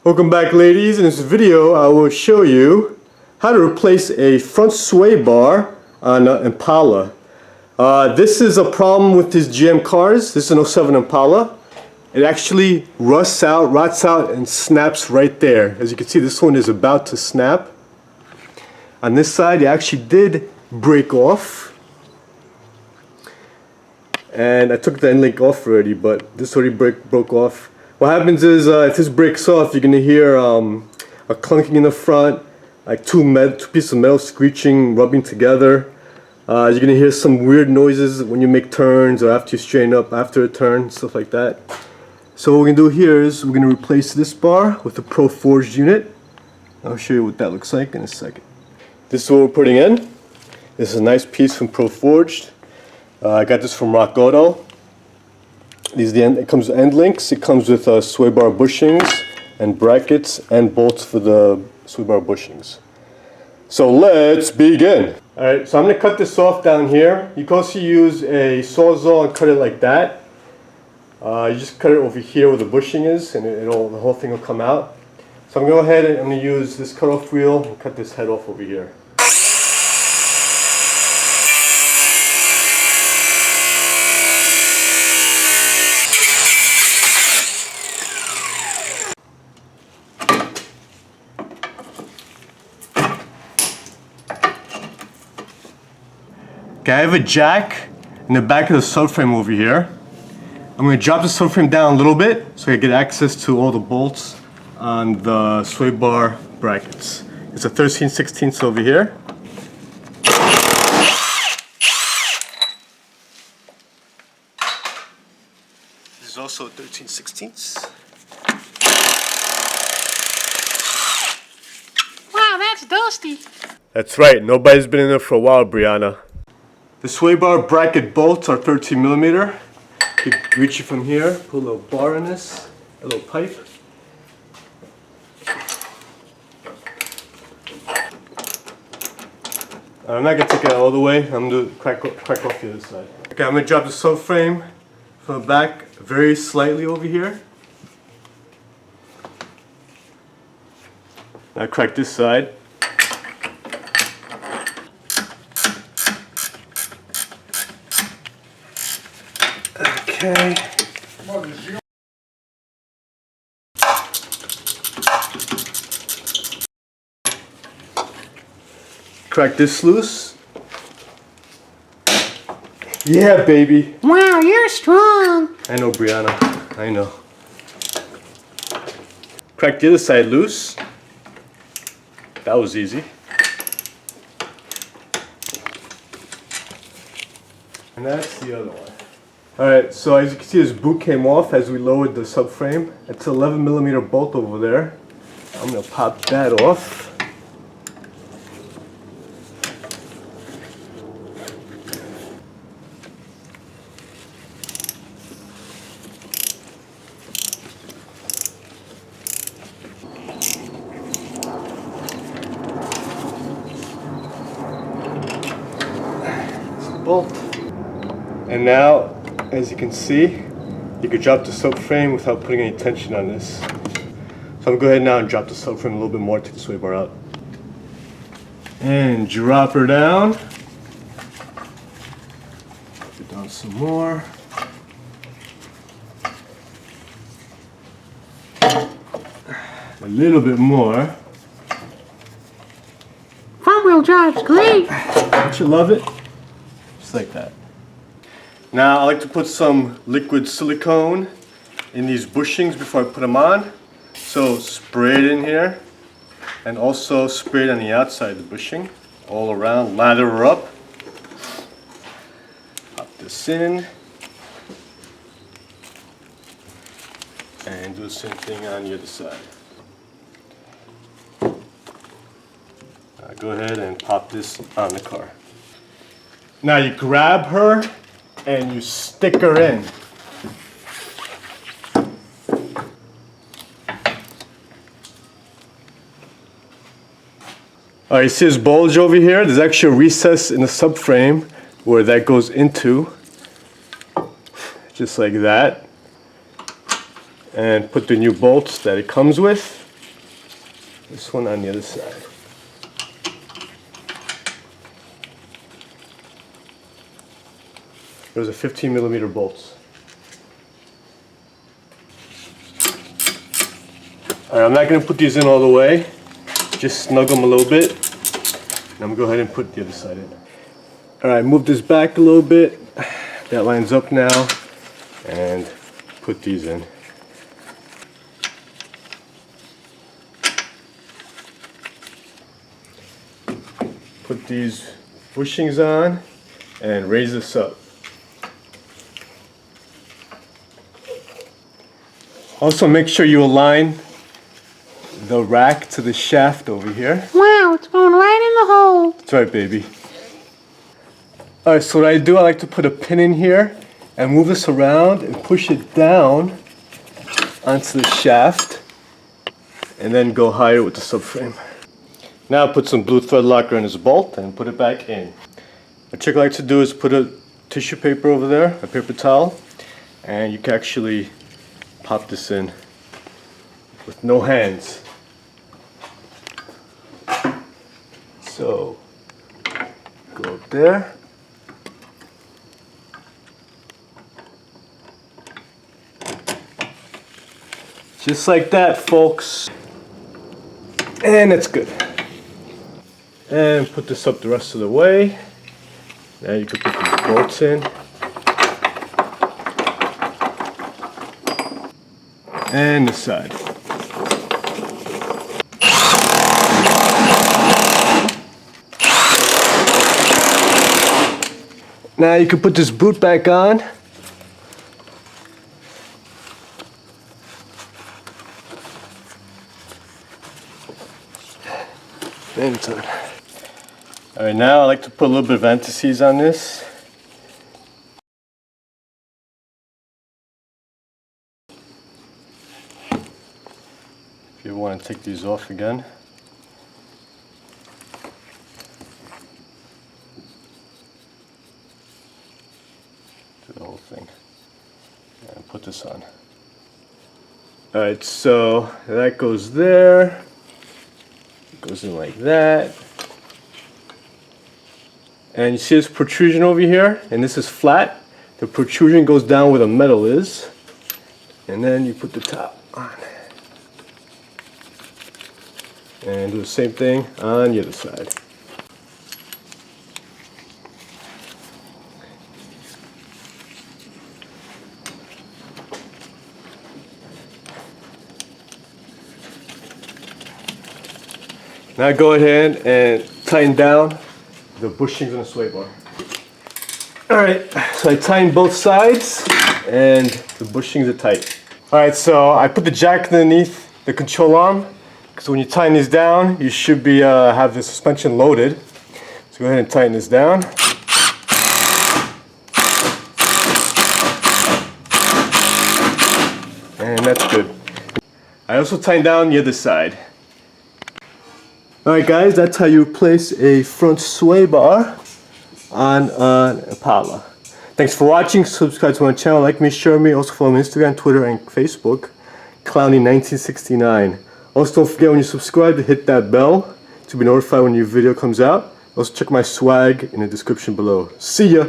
Welcome back, ladies. In this video I will show you how to replace a front sway bar on an Impala. This is a problem with these GM cars. This is an '07 Impala. It actually rots out and snaps right there. As you can see, this one is about to snap. On this side it actually did break off. And I took the end link off already, but this already broke off. What happens is if this breaks off, you're gonna hear a clunking in the front, like two pieces of metal screeching, rubbing together. You're gonna hear some weird noises when you make turns or after you straighten up after a turn, stuff like that. So what we're gonna do here is we're gonna replace this bar with a Pro Forged unit. I'll show you what that looks like in a second. This is what we're putting in. This is a nice piece from Pro Forged. I got this from Rock Auto. It comes with end links. It comes with sway bar bushings and brackets and bolts for the sway bar bushings. So let's begin. Alright, so I'm going to cut this off down here. You can also use a sawzall and cut it like that. You just cut it over here where the bushing is and the whole thing will come out. So I'm going to go ahead and I'm going to use this cutoff wheel and cut this head off over here. Okay, I have a jack in the back of the subframe over here. I'm going to drop the subframe down a little bit so I get access to all the bolts on the sway bar brackets. It's a 13/16 over here. This is also a 13/16. Wow, that's dusty. That's right, nobody's been in there for a while, Brianna. The sway bar bracket bolts are 13mm. You can reach it from here, put a little bar in this, a little pipe. I'm not going to take it all the way, I'm going to crack off the other side. Okay, I'm going to drop the subframe from the back very slightly over here. Now crack this side. Okay. Crack this loose. Yeah, baby. Wow, you're strong. I know, Brianna. I know. Crack the other side loose. That was easy. And that's the other one. Alright, so as you can see, this boot came off as we lowered the subframe. It's an 11mm bolt over there. I'm going to pop that off. Bolt. And now, as you can see, you can drop the subframe without putting any tension on this. So I'm going to go ahead now and drop the subframe a little bit more, take the sway bar out. And drop her down. Drop it down some more. A little bit more. Front wheel drive's great. Don't you love it? Just like that. Now I like to put some liquid silicone in these bushings before I put them on. So spray it in here and also spray it on the outside of the bushing all around, lather her up. Pop this in and do the same thing on the other side. Now go ahead and pop this on the car. Now you grab her and you stick her in. Alright, you see this bulge over here? There's actually a recess in the subframe where that goes into. Just like that. And put the new bolts that it comes with. This one on the other side. Those are 15mm bolts. Alright, I'm not going to put these in all the way. Just snug them a little bit. And I'm going to go ahead and put the other side in. Alright, move this back a little bit. That lines up now. And put these in. Put these bushings on and raise this up. Also make sure you align the rack to the shaft over here. Wow, it's going right in the hole. That's right, baby. Alright, so what I do, I like to put a pin in here and move this around and push it down onto the shaft and then go higher with the subframe. Now put some blue thread locker in this bolt and put it back in. A trick I like to do is put a tissue paper over there, a paper towel, and you can actually pop this in with no hands. So, go up there. Just like that, folks. And that's good. And put this up the rest of the way. Now you can put these bolts in. And this side. Now you can put this boot back on. And it's on. Alright, now I like to put a little bit of anti-seize on this. If you want to take these off again. Do the whole thing. And put this on. Alright, so that goes there. It goes in like that. And you see this protrusion over here, and this is flat. The protrusion goes down where the metal is. And then you put the top on. And do the same thing on the other side. Now go ahead and tighten down the bushings on the sway bar. Alright, so I tightened both sides and the bushings are tight. Alright, so I put the jack underneath the control arm because when you tighten these down, you should be have the suspension loaded. So go ahead and tighten this down. And that's good. I also tightened down the other side. Alright guys, that's how you place a front sway bar on an Impala. Thanks for watching. Subscribe to my channel, like me, share me. Also follow me on Instagram, Twitter, and Facebook. Clowny1969. Also don't forget when you subscribe to hit that bell to be notified when your video comes out. Also check my swag in the description below. See ya!